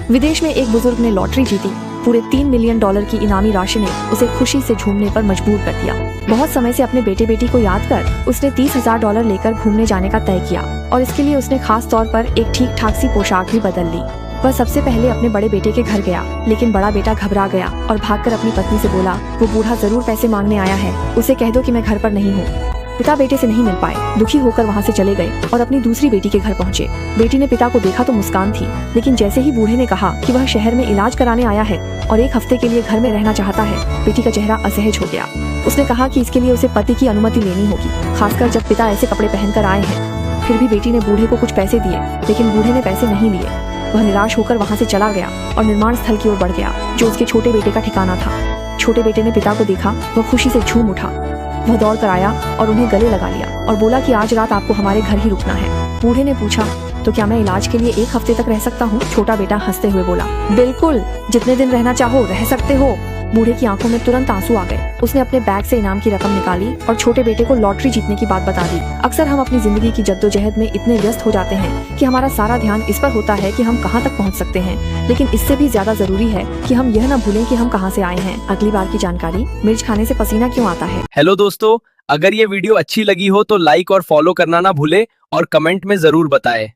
विदेश में एक बुजुर्ग ने लॉटरी जीती। पूरे $3 मिलियन की इनामी राशि ने उसे खुशी से झूमने पर मजबूर कर दिया। बहुत समय से अपने बेटे बेटी को याद कर उसने $30,000 लेकर घूमने जाने का तय किया और इसके लिए उसने खास तौर पर एक ठीक ठाक सी पोशाक भी बदल ली। वह सबसे पहले अपने बड़े बेटे के घर गया, लेकिन बड़ा बेटा घबरा गया और भागकर अपनी पत्नी से बोला, वो बूढ़ा जरूर पैसे मांगने आया है, उसे कह दो कि मैं घर पर नहीं हूँ। पिता बेटे से नहीं मिल पाए, दुखी होकर वहाँ से चले गए और अपनी दूसरी बेटी के घर पहुँचे। बेटी ने पिता को देखा तो मुस्कान थी, लेकिन जैसे ही बूढ़े ने कहा कि वह शहर में इलाज कराने आया है और 1 हफ्ते के लिए घर में रहना चाहता है, बेटी का चेहरा असहज हो गया। उसने कहा कि इसके लिए उसे पति की अनुमति लेनी होगी, खासकर जब पिता ऐसे कपड़े पहनकर आए हैं। फिर भी बेटी ने बूढ़े को कुछ पैसे दिए, लेकिन बूढ़े ने पैसे नहीं लिए। वह निराश होकर वहाँ से चला गया और निर्माण स्थल की ओर बढ़ गया, जो उसके छोटे बेटे का ठिकाना था। छोटे बेटे ने पिता को देखा, वह खुशी से झूम उठा। वह दौड़ कर आया और उन्हें गले लगा लिया और बोला कि आज रात आपको हमारे घर ही रुकना है। बूढ़े ने पूछा, तो क्या मैं इलाज के लिए 1 हफ्ते तक रह सकता हूँ? छोटा बेटा हंसते हुए बोला, बिल्कुल, जितने दिन रहना चाहो रह सकते हो। बूढ़े की आंखों में तुरंत आंसू आ गए। उसने अपने बैग से इनाम की रकम निकाली और छोटे बेटे को लॉटरी जीतने की बात बता दी। अक्सर हम अपनी जिंदगी की जद्दोजहद में इतने व्यस्त हो जाते हैं कि हमारा सारा ध्यान इस पर होता है कि हम कहाँ तक पहुँच सकते हैं, लेकिन इससे भी ज्यादा जरूरी है कि हम यह न भूलें कि हम कहाँ से आए हैं। अगली बार की जानकारी, मिर्च खाने से पसीना क्यों आता है। हेलो दोस्तों, अगर ये वीडियो अच्छी लगी हो तो लाइक और फॉलो करना ना भूले और कमेंट में जरूर बताएं।